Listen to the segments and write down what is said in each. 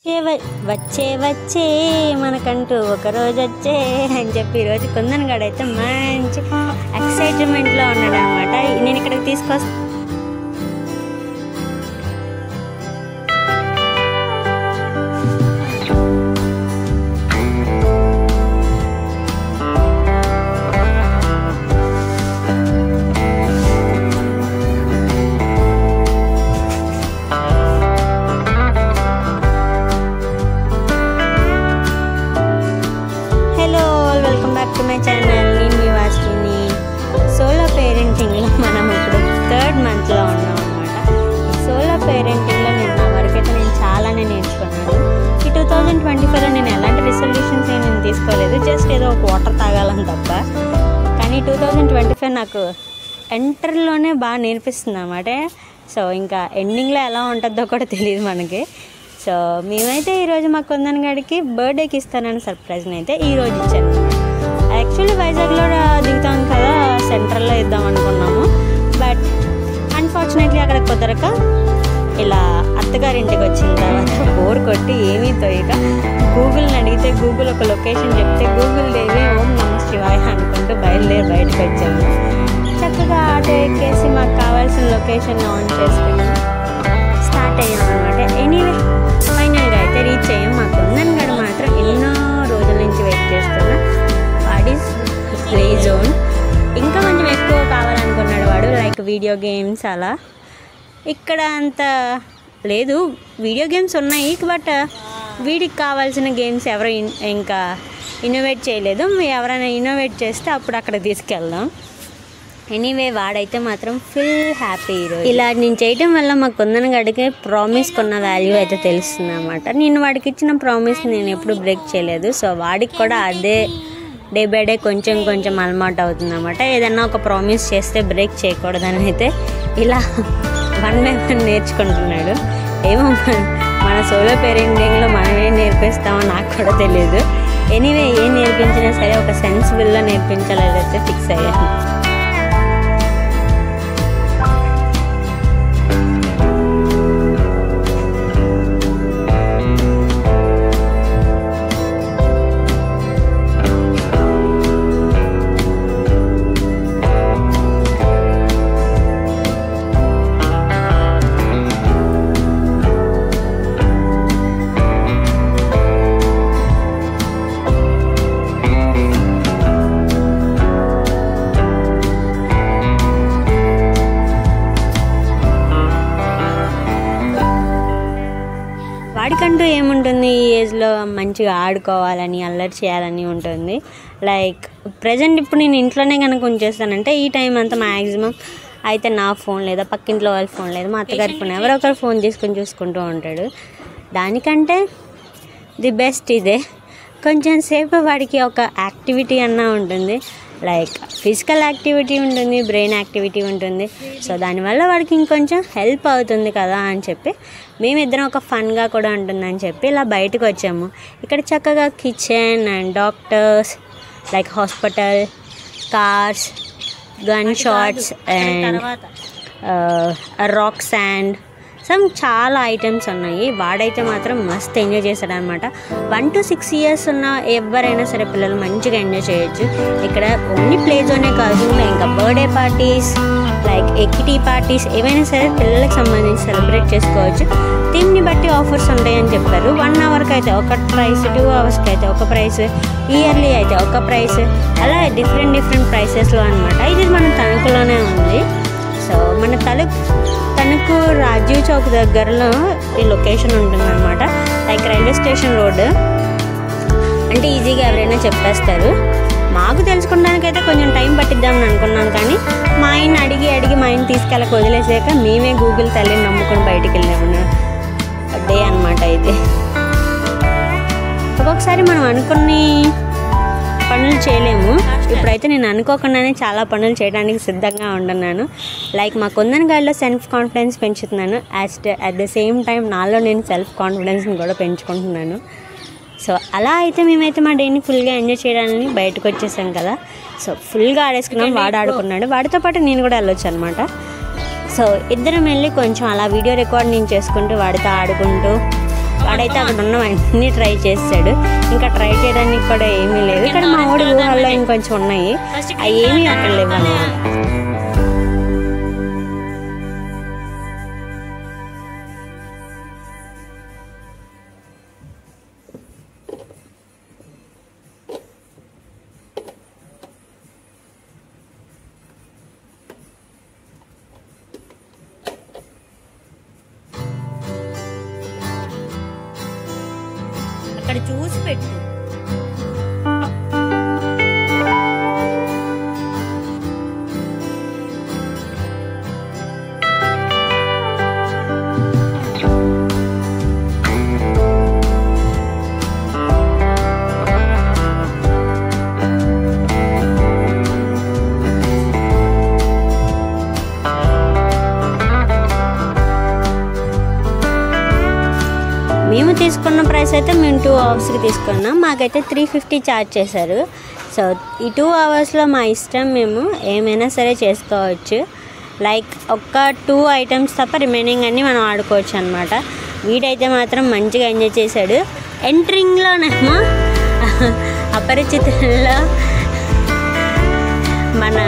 వచ్చే వచ్చే మనకంటూ ఒక రోజు వచ్చే అని చెప్పి ఈరోజు కుందన్ గడ అయితే మంచి ఎక్సైట్మెంట్లో ఉన్నాడు అనమాట. నేను ఇక్కడికి తీసుకొస్తాను. మై ఛానల్ నేను మీ వాస్టిని. సోలో పేరెంటింగ్లో మనం ఇప్పుడు 3rd మంత్లో ఉన్నాం అనమాట. సోలో పేరెంటింగ్లో నా వరకైతే నేను చాలానే నేర్చుకున్నాను. ఈ 2024లో నేను ఎలాంటి రిజల్యూషన్స్ నేను తీసుకోలేదు, జస్ట్ ఏదో ఒక వాటర్ తాగాలని తప్ప. కానీ 2025 నాకు ఎంటర్లోనే బాగా నేర్పిస్తుంది అన్నమాట. సో ఇంకా ఎండింగ్లో ఎలా ఉంటుందో కూడా తెలియదు మనకి. సో మేమైతే ఈరోజు మా కుందన్ గడికి బర్త్డేకి ఇస్తానని సర్ప్రైజ్ని అయితే ఈరోజు ఇచ్చాను. యాక్చువల్లీ వైజాగ్లో దిగుతాం కదా, సెంట్రల్లో ఇద్దాం అనుకున్నాము. బట్ అన్ఫార్చునేట్లీ అక్కడ కుదరక ఇలా అత్తగారింటికి వచ్చిన తర్వాత బోర్ కొట్టి ఏమీ తోయక గూగుల్ని అడిగితే గూగుల్ ఒక లొకేషన్ చెప్తే గూగుల్ దేవి ఓం నమః శివాయ అనుకుంటూ బయలుదేరి బయటకు వచ్చాము. చక్కగా ఆటో ఎక్కేసి మాకు కావాల్సిన లొకేషన్ ఆన్ చేసుకుని స్టార్ట్ అయ్యాం అనమాట. ఎనీవే ఫైనల్గా అయితే రీచ్ అయ్యాం. మా కుందన్ గడ మాత్రం ఎన్నో రోజుల నుంచి వెయిట్ చేస్తున్నా. వాడిస్ ప్లే జోన్ ఇంకా కొంచెం ఎక్కువ కావాలనుకున్నాడు వాడు, లైక్ వీడియో గేమ్స్ అలా. ఇక్కడ అంత లేదు, వీడియో గేమ్స్ ఉన్నాయి బట్ వీడికి కావాల్సిన గేమ్స్ ఎవరు ఇంకా ఇన్నోవేట్ చేయలేదు. ఎవరైనా ఇన్నోవేట్ చేస్తే అప్పుడు అక్కడ తీసుకెళ్దాం. ఎనీవే వాడైతే మాత్రం ఫుల్ హ్యాపీ ఈరోజు. ఇలా నేను చేయటం వల్ల మా కుందన్ గడికి ప్రామిస్కి ఉన్న వాల్యూ అయితే తెలుస్తుంది అన్నమాట. నేను వాడికి ఇచ్చిన ప్రామిస్ నేను ఎప్పుడు బ్రేక్ చేయలేదు. సో వాడికి కూడా అదే డే బై డే కొంచెం కొంచెం అలవాటు అవుతుంది అన్నమాట. ఏదన్నా ఒక ప్రామిస్ చేస్తే బ్రేక్ చేయకూడదని అయితే ఇలా 1 by 1 నేర్చుకుంటున్నాడు. ఏమో మన సోలో పేరెంటింగ్లో మనమేం నేర్పిస్తామో నాకు కూడా తెలియదు. ఎనీవే ఏం నేర్పించినా సరే ఒక సెన్సిబుల్గా నేర్పించాలైతే ఫిక్స్ అయ్యాను. వాడికంటూ ఏముంటుంది, ఈ ఏజ్లో మంచిగా ఆడుకోవాలని అల్లరి చేయాలని ఉంటుంది. లైక్ ప్రజెంట్ ఇప్పుడు నేను ఇంట్లోనే కనుక ఉంచేస్తానంటే ఈ టైం అంతా మ్యాక్సిమం అయితే నా ఫోన్ లేదా పక్కింట్లో వాళ్ళ ఫోన్ లేదా మా అత్తగారి ఫోన్ ఎవరో ఒకరు ఫోన్ తీసుకొని చూసుకుంటూ ఉంటాడు. దానికంటే ది బెస్ట్ ఇదే. కొంచెం సేపు వాడికి ఒక యాక్టివిటీ అన్నా ఉంటుంది, లైక్ ఫిజికల్ యాక్టివిటీ ఉంటుంది, బ్రెయిన్ యాక్టివిటీ ఉంటుంది. సో దానివల్ల వాడికి ఇంకొంచెం హెల్ప్ అవుతుంది కదా అని చెప్పి మేమిద్దరం ఒక ఫన్గా కూడా ఉంటుందని చెప్పి ఇలా బయటకు వచ్చాము. ఇక్కడ చక్కగా kitchen and doctors, like hospital, cars, gun shots and rock sand, చాలా ఐటమ్స్ ఉన్నాయి. వాడైతే మాత్రం మస్త్ ఎంజాయ్ చేశాడు అనమాట. 1 to 6 years ఉన్న ఎవరైనా సరే పిల్లలు మంచిగా ఎంజాయ్ చేయొచ్చు. ఇక్కడ ఓన్లీ ప్లే జోనే కాదు, ఇంకా బర్త్డే పార్టీస్, లైక్ ఎక్కిటీ పార్టీస్ ఏవైనా సరే పిల్లలకు సంబంధించి సెలబ్రేట్ చేసుకోవచ్చు. థీమ్ని బట్టి ఆఫర్స్ ఉంటాయని చెప్పారు. 1 hourకి అయితే ఒక ప్రైస్, 2 hours అయితే ఒక ప్రైస్, ఇయర్లీ అయితే ఒక ప్రైస్, అలా డిఫరెంట్ ప్రైసెస్లో అనమాట. ఇది మన తణుకులోనే ఉంది. సో మన తణుకు రాజీవ్ చౌక్ దగ్గరలో ఈ లొకేషన్ ఉంటుందన్నమాట. లైక్ రైల్వే స్టేషన్ రోడ్ అంటే ఈజీగా ఎవరైనా చెప్పేస్తారు. మాకు తెలుసుకోవడానికైతే కొంచెం టైం పట్టిద్దామని అనుకున్నాం, కానీ మా ఆయన అడిగి మా ఆయన తీసుకెళ్ళక వదిలేసాక మేమే గూగుల్ తల్లిని నమ్ముకొని బయటికి వెళ్ళాము డే అనమాట. ఇది ఒక్కొక్కసారి మనం అనుకుని పనులు చేయలేము. ఇప్పుడైతే నేను అనుకోకుండానే చాలా పనులు చేయడానికి సిద్ధంగా ఉంటున్నాను. లైక్ మా కుందన్ గడిలో సెల్ఫ్ కాన్ఫిడెన్స్ పెంచుతున్నాను, అట్ ద సేమ్ టైం నాలో నేను సెల్ఫ్ కాన్ఫిడెన్స్ని కూడా పెంచుకుంటున్నాను. సో అలా అయితే మేమైతే మా డేని ఫుల్గా ఎంజాయ్ చేయడానికి బయటకు వచ్చేసాం కదా. సో ఫుల్గా ఆడేసుకున్నాం. వాడు ఆడుకున్నాడు, వాడితో పాటు నేను కూడా వెళ్ళొచ్చు అనమాట. సో ఇద్దరం వెళ్ళి కొంచెం అలా వీడియో రికార్డ్ నేను చేసుకుంటూ వాడితో ఆడుకుంటూ వాడైతే అక్కడ ఉన్నవన్నీ ట్రై చేస్తాడు. ఇంకా ట్రై చేయడానికి కూడా ఏమీ లేదు. కానీ మా ఊడి ఊహల్లో ఇంకొంచెం ఉన్నాయి, అవి ఏమీ అక్కడ లేవు అన్నమాట. అక్కడ చూసి పెట్టు. మేము తీసుకున్న ప్రైస్ అయితే మేము 2 అవర్స్కి తీసుకున్నాం. మాకైతే 350 ఛార్జ్ చేశారు. సో ఈ 2 అవర్స్లో మా ఇష్టం, మేము ఏమైనా సరే చేసుకోవచ్చు. లైక్ ఒక్క 2 ఐటమ్స్ తప్ప రిమైనింగ్ అన్నీ మనం ఆడుకోవచ్చు అనమాట. వీడైతే మాత్రం మంచిగా ఎంజాయ్ చేశాడు. ఎంట్రింగ్లోనేమో అపరిచితుల్లో మన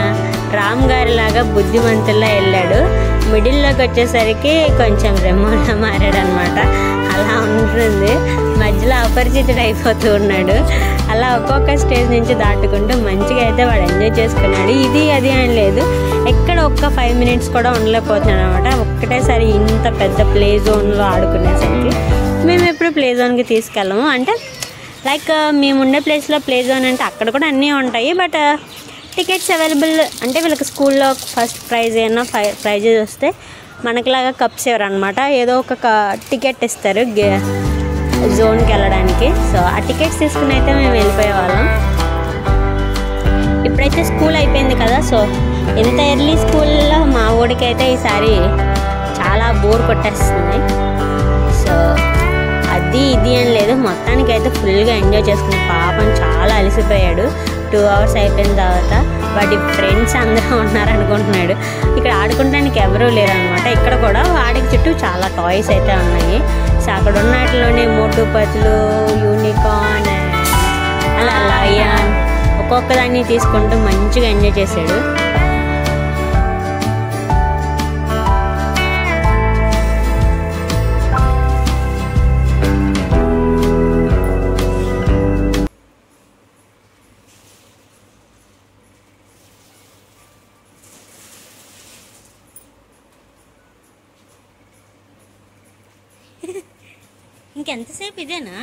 రామ్ గారి లాగా బుద్ధిమంతుల్లా వెళ్ళాడు. మిడిల్లోకి వచ్చేసరికి కొంచెం రెమోలా మారాడు అనమాట. అలా ఉంటుంది, మధ్యలో అపరిచితుడు అయిపోతూ ఉన్నాడు. అలా ఒక్కొక్క స్టేజ్ నుంచి దాటుకుంటూ మంచిగా అయితే వాడు ఎంజాయ్ చేసుకున్నాడు. ఇది అది అని లేదు, ఎక్కడ ఒక్క 5 మినిట్స్ కూడా ఉండలేకపోతున్నాడు అనమాట. ఒక్కటేసారి ఇంత పెద్ద ప్లే జోన్లో ఆడుకునేసరికి మేము ఎప్పుడు ప్లే జోన్కి తీసుకెళ్ళము. అంటే లైక్ మేము ఉండే ప్లేస్లో ప్లే జోన్ అంటే అక్కడ కూడా అన్నీ ఉంటాయి, బట్ టికెట్స్ అవైలబుల్ అంటే వీళ్ళకి స్కూల్లో ఫస్ట్ ప్రైజ్ అయినా ప్రైజెస్ వస్తే మనకులాగా కప్స్ ఇవ్వరు అనమాట. ఏదో ఒక టికెట్ ఇస్తారు జోన్కి వెళ్ళడానికి. సో ఆ టికెట్స్ తీసుకుని అయితే మేము వెళ్ళిపోయేవాళ్ళం. ఇప్పుడైతే స్కూల్ అయిపోయింది కదా, సో ఇంత ఎర్లీ స్కూల్లో మా ఊడికి అయితే ఈసారి చాలా బోర్ కొట్టేస్తుంది. సో అది ఇది అని లేదు, మొత్తానికి అయితే ఫుల్గా ఎంజాయ్ చేసుకుని పాపం చాలా అలసిపోయాడు. 2 అవర్స్ అయిపోయిన తర్వాత వాడి ఫ్రెండ్స్ అందరూ ఉన్నారనుకుంటున్నాడు. ఇక్కడ ఆడుకోవడానికి ఎవరూ లేరు అనమాట. ఇక్కడ కూడా వాడికి చుట్టూ చాలా టాయ్స్ అయితే ఉన్నాయి. సో అక్కడ ఉన్నట్లోనే మోటు పతులు, యూనికార్న్, అలా లయన్ ఒక్కొక్క దాన్ని తీసుకుంటూ మంచిగా ఎంజాయ్ చేశాడు. ఇంకెంతసేపు ఇదేనా?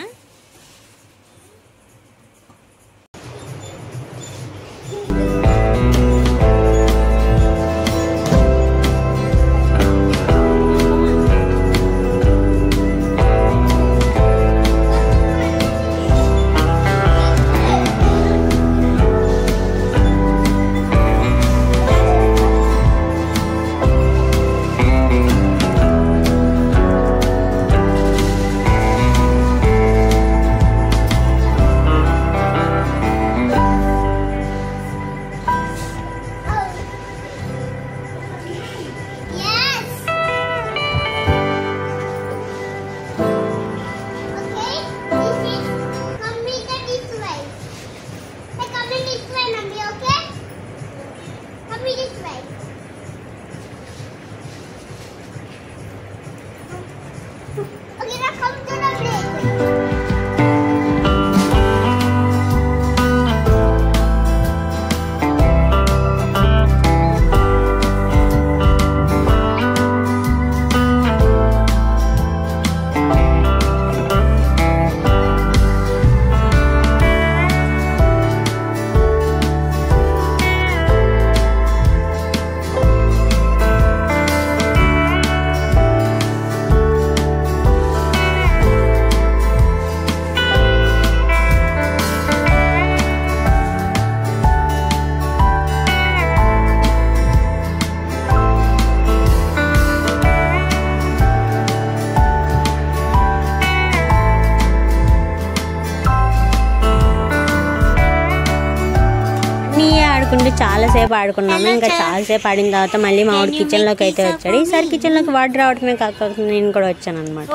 ఆడుకుంటూ చాలాసేపు ఆడుకున్నాము. ఇంకా చాలాసేపు ఆడిన తర్వాత మళ్ళీ మా వాడు కిచెన్లోకి అయితే వచ్చాడు. ఈసారి కిచెన్లోకి వాడు రావడమే కాకపోతే నేను కూడా వచ్చాను అనమాట.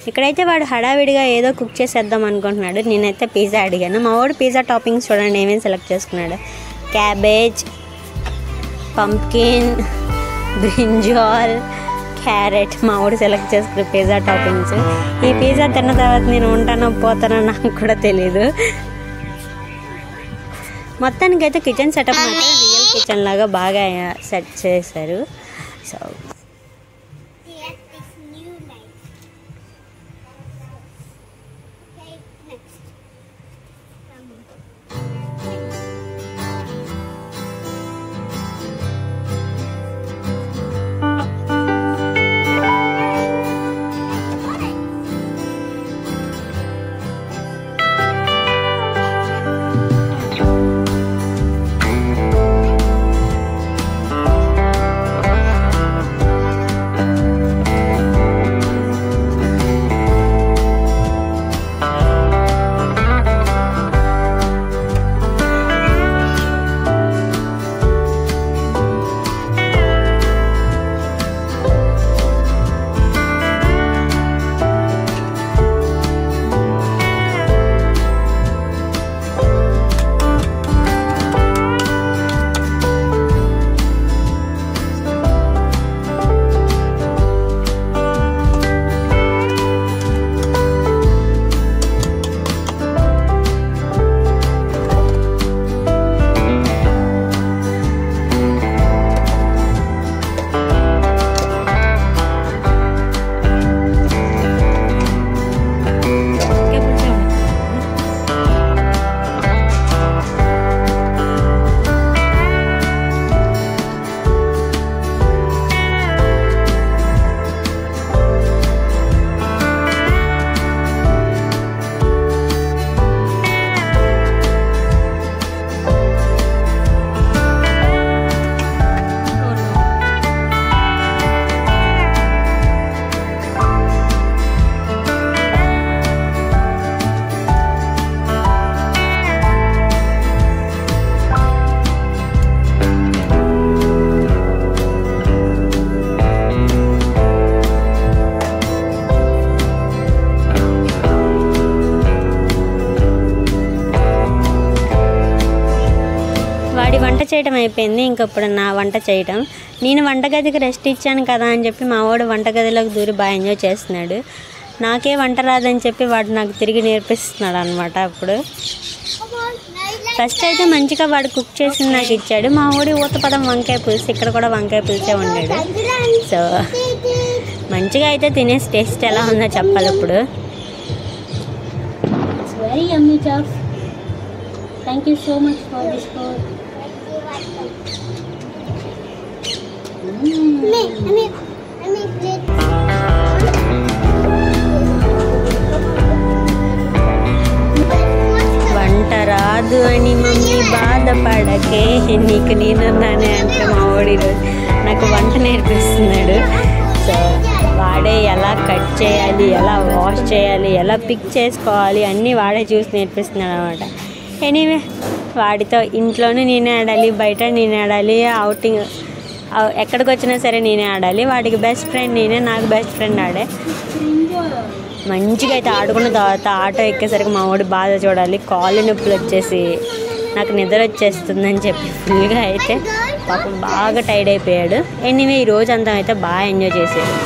ఇక్కడైతే వాడు హడావిడిగా ఏదో కుక్ చేసేద్దాం అనుకుంటున్నాడు. నేనైతే పిజ్జా అడిగాను. మా వాడు పిజ్జా టాపింగ్స్ చూడండి ఏమేమి సెలెక్ట్ చేసుకున్నాడు. Cabbage, pumpkin, brinjal, carrot. మా వాడు సెలెక్ట్ చేసుకున్న పిజ్జా టాపింగ్స్. ఈ పిజ్జా తిన్న తర్వాత నేను ఉంటానో పోతానో నాకు కూడా తెలీదు. మొత్తానికైతే కిచెన్ సెటప్ మాత్రం రియల్ కిచెన్ లాగా బాగా సెట్ చేశారు. సో వంట చేయడం అయిపోయింది. ఇంకప్పుడు నా వంట చేయడం. నేను వంటగదికి రెస్ట్ ఇచ్చాను కదా అని చెప్పి మా వాడు వంటగదిలోకి దూరి బాగా ఎంజాయ్ చేస్తున్నాడు. నాకే వంట రాదని చెప్పి వాడు నాకు తిరిగి నేర్పిస్తున్నాడు అనమాట. అప్పుడు ఫస్ట్ అయితే మంచిగా వాడు కుక్ చేసి నాకు ఇచ్చాడు. మా వాడి ఊతపదం వంకాయ పులుసు, ఇక్కడ కూడా వంకాయ పులుసే వండాడు. సో మంచిగా అయితే తినేసి టేస్ట్ ఎలా ఉందో చెప్పాలి. ఇప్పుడు it's very yummy chaff. Thank you so much for this food. వంట రాదు అని మమ్మీ బాధపడకే, నీకు నేనున్నానే అంటే మా వాడు ఈరోజు నాకు వంట నేర్పిస్తున్నాడు. సో వాడే ఎలా కట్ చేయాలి, ఎలా వాష్ చేయాలి, ఎలా పిక్ చేసుకోవాలి అన్నీ వాడే చూసి నేర్పిస్తున్నాడు అనమాట. ఎనీవే వాడితో ఇంట్లోనూ నేనే ఆడాలి, బయట నేనే ఆడాలి, అవుటింగ్ ఎక్కడికి వచ్చినా సరే నేనే ఆడాలి. వాడికి బెస్ట్ ఫ్రెండ్ నేనే, నాకు బెస్ట్ ఫ్రెండ్ ఆడే. మంచిగా అయితే ఆడుకున్న తర్వాత ఆటో ఎక్కేసరికి మా వాడు బాధ చూడాలి. కాళ్ళు నొప్పులు వచ్చేసి నాకు నిద్ర వచ్చేస్తుందని చెప్పి ఫుల్గా అయితే పాపం బాగా టైర్డ్ అయిపోయాడు. ఎనీవే ఈ రోజు అంతా అయితే బాగా ఎంజాయ్ చేసాడు.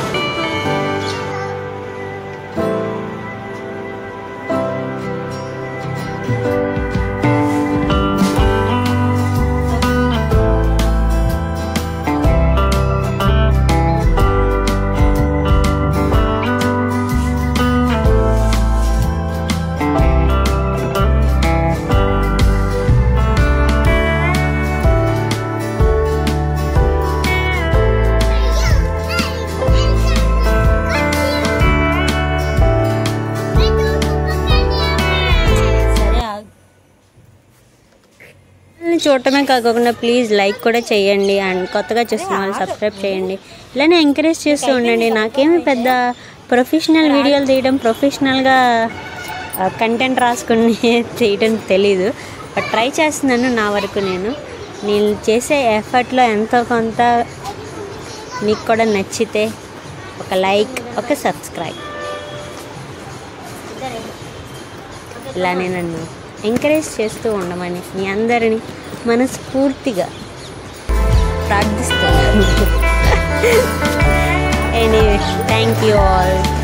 చూడటమే కాకుండా ప్లీజ్ లైక్ కూడా చేయండి. అండ్ కొత్తగా చూస్తున్న వాళ్ళు సబ్స్క్రైబ్ చేయండి. ఇలానే ఎంకరేజ్ చేస్తూ ఉండండి. నాకేమి పెద్ద ప్రొఫెషనల్ వీడియోలు తీయడం, ప్రొఫెషనల్గా కంటెంట్ రాసుకుని చేయడం తెలీదు. బట్ ట్రై చేస్తున్నాను నా వరకు. నేను చేసే ఎఫర్ట్లో ఎంతో కొంత మీకు కూడా నచ్చితే ఒక లైక్, ఒక సబ్స్క్రైబ్. ఇలానే నన్ను ఎంకరేజ్ చేస్తూ ఉండమని మీ అందరినీ మనస్ఫూర్తిగా ప్రార్థిస్తున్నాను. Anyway, thank you all.